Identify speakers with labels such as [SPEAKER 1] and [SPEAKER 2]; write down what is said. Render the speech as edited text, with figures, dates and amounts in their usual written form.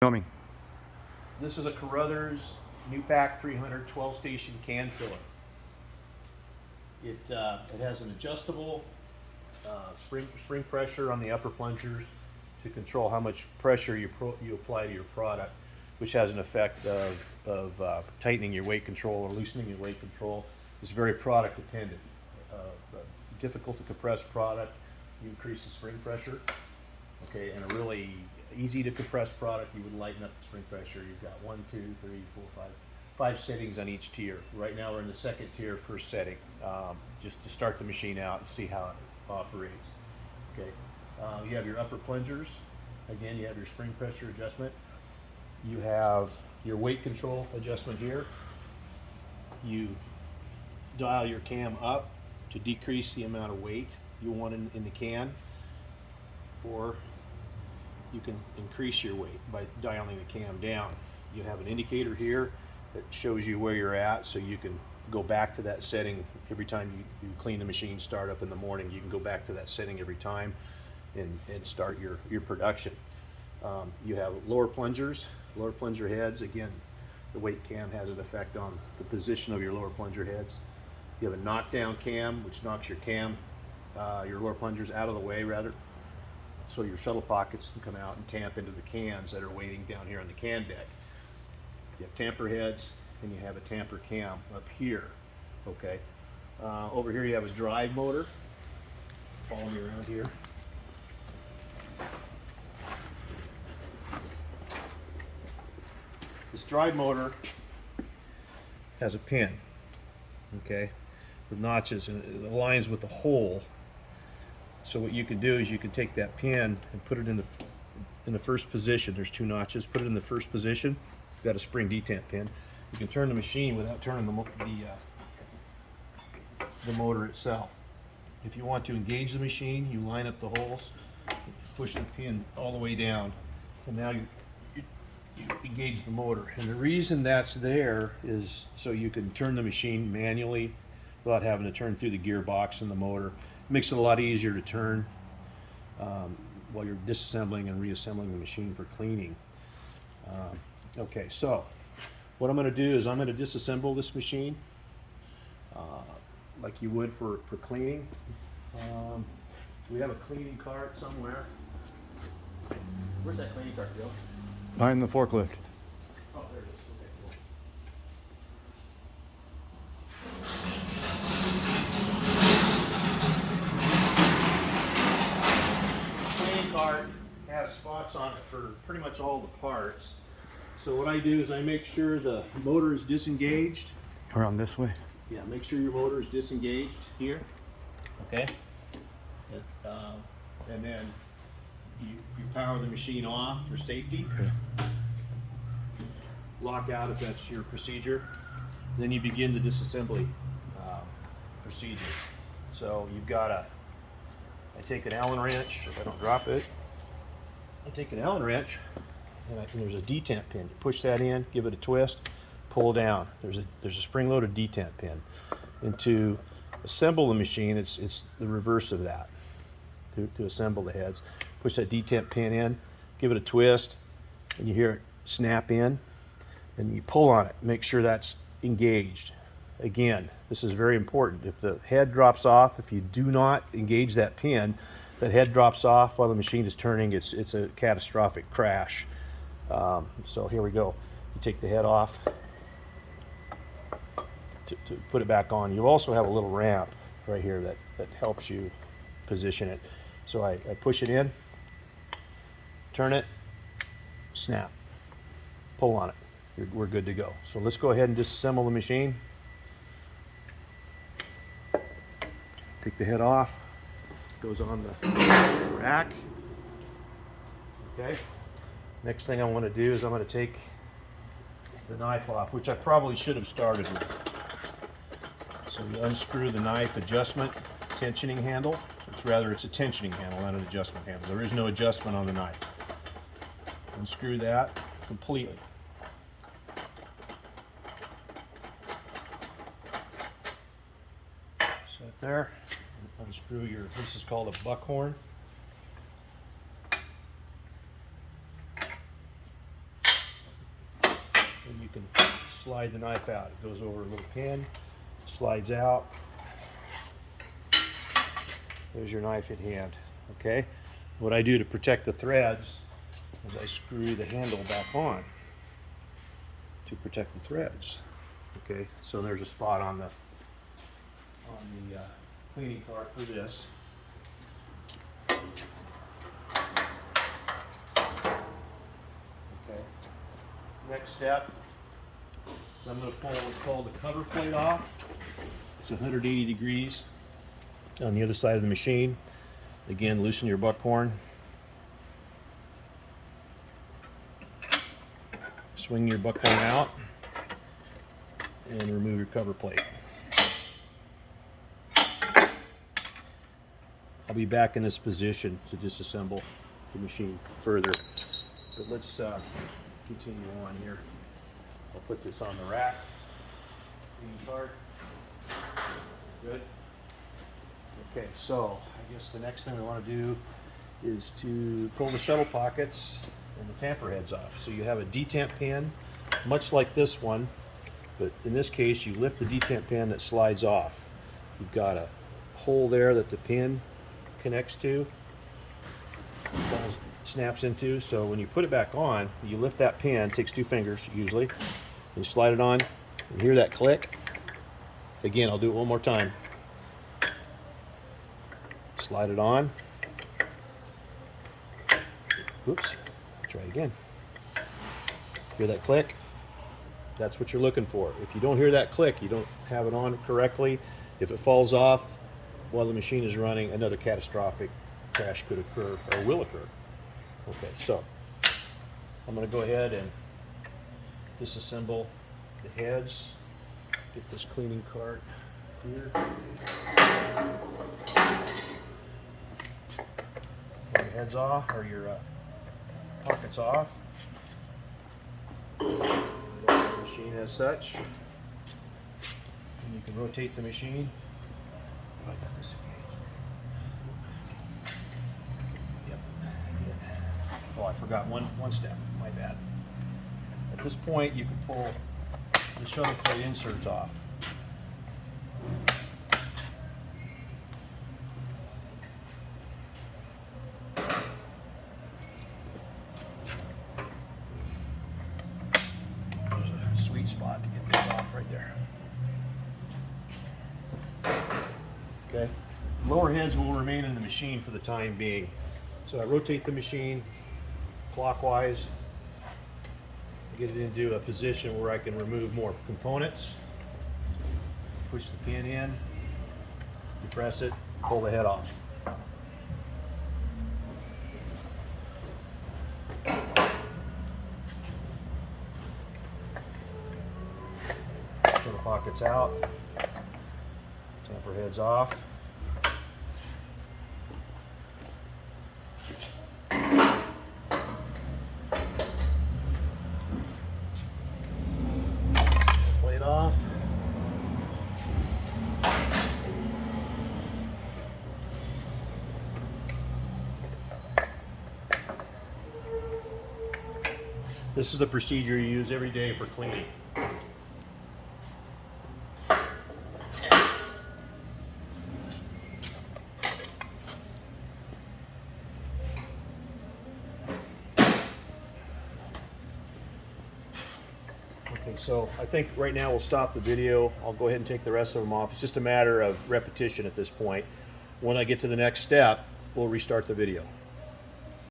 [SPEAKER 1] Coming.
[SPEAKER 2] This is a Carruthers NuPak 300 12-station can filler. It has an adjustable spring pressure on the upper plungers to control how much pressure you apply to your product, which has an effect of tightening your weight control or loosening your weight control. It's very product dependent. Difficult to compress product, you increase the spring pressure. Okay, and a really easy to compress product, you would lighten up the spring pressure. You've got 1, 2, 3, 4, 5 settings on each tier. Right now we're in the second tier, first setting, just to start the machine out and see how it operates. Okay, you have your upper plungers. Again, you have your spring pressure adjustment. You have your weight control adjustment here. You dial your cam up to decrease the amount of weight you want in the can, or you can increase your weight by dialing the cam down. You have an indicator here that shows you where you're at, so you can go back to that setting every time you clean the machine, start up in the morning. You can go back to that setting every time and start your production. You have lower plungers, lower plunger heads. Again, the weight cam has an effect on the position of your lower plunger heads. You have a knockdown cam, which knocks your your lower plungers out of the way, rather, so your shuttle pockets can come out and tamp into the cans that are waiting down here on the can deck. You have tamper heads, and you have a tamper cam up here. Okay, over here you have a drive motor. Follow me around here. This drive motor has a pin, okay, with notches, and it aligns with the hole. So what you can do is you can take that pin and put it in the first position. There's 2 notches. Put it in the first position. You've got a spring detent pin. You can turn the machine without turning the motor itself. If you want to engage the machine, you line up the holes, push the pin all the way down, and now you engage the motor. And the reason that's there is so you can turn the machine manually without having to turn through the gearbox and the motor. It makes it a lot easier to turn while you're disassembling and reassembling the machine for cleaning. Okay, so what I'm going to do is I'm going to disassemble this machine like you would for cleaning. We have a cleaning cart somewhere. Where's that cleaning cart, Joe?
[SPEAKER 1] Behind the forklift.
[SPEAKER 2] Oh, there it is. Okay, cool. This cleaning cart has spots on it for pretty much all the parts. So what I do is I make sure the motor is disengaged.
[SPEAKER 1] Around this way.
[SPEAKER 2] Yeah, make sure your motor is disengaged here. Okay. And then you power the machine off for safety.
[SPEAKER 1] Okay.
[SPEAKER 2] Lock out if that's your procedure. Then you begin the disassembly procedure. So you've got I take an Allen wrench, if I don't drop it. I take an Allen wrench, and there's a detent pin. You push that in, give it a twist, pull down. There's a spring-loaded detent pin. And to assemble the machine, it's the reverse of that. To assemble the heads, push that detent pin in, give it a twist, and you hear it snap in, and you pull on it. Make sure that's engaged. Again, this is very important. If the head drops off, if you do not engage that pin, that head drops off while the machine is turning. It's a catastrophic crash. So here we go. You take the head off to put it back on. You also have a little ramp right here that helps you position it. So I push it in, turn it, snap, pull on it. We're good to go. So let's go ahead and disassemble the machine. Take the head off, goes on the rack. Okay. Next thing I want to do is I'm going to take the knife off, which I probably should have started with. So you unscrew the knife adjustment tensioning handle. It's a tensioning handle, not an adjustment handle. There is no adjustment on the knife. Unscrew that completely. Set there. Unscrew this is called a buckhorn. can slide the knife out. It goes over a little pin, slides out. There's your knife in hand, okay? What I do to protect the threads is I screw the handle back on to protect the threads, okay? So there's a spot on the cleaning cart for this. Okay. Next step, I'm going to pull what's called the cover plate off. It's 180 degrees on the other side of the machine. Again, loosen your buckhorn. Swing your buckhorn out and remove your cover plate. I'll be back in this position to disassemble the machine further, but let's continue on here. I'll put this on the rack. Cleaning cart. Good. Okay, so I guess the next thing we want to do is to pull the shuttle pockets and the tamper heads off. So you have a detamp pin, much like this one, but in this case you lift the detamp pin that slides off. You've got a hole there that the pin connects to, snaps into, so when you put it back on, you lift that pin, takes 2 fingers usually, and you slide it on, and hear that click. Again, I'll do it one more time. Slide it on. Oops, try it again. Hear that click? That's what you're looking for. If you don't hear that click, you don't have it on correctly. If it falls off while the machine is running, another catastrophic crash could occur or will occur. Okay, so I'm going to go ahead and disassemble the heads. Get this cleaning cart here. Pull your heads off, or your pockets off. The machine as such. And you can rotate the machine. I got this engaged. Yep. Oh, I forgot one step. My bad. At this point, you can pull the shuttle plate inserts off. There's a sweet spot to get this off right there. Okay, lower heads will remain in the machine for the time being. So I rotate the machine clockwise, get it into a position where I can remove more components. Push the pin in, depress it, pull the head off. Pull the pockets out, tamper heads off. Plate off. This is the procedure you use every day for cleaning. Okay, so I think right now we'll stop the video. I'll go ahead and take the rest of them off. It's just a matter of repetition at this point. When I get to the next step, we'll restart the video.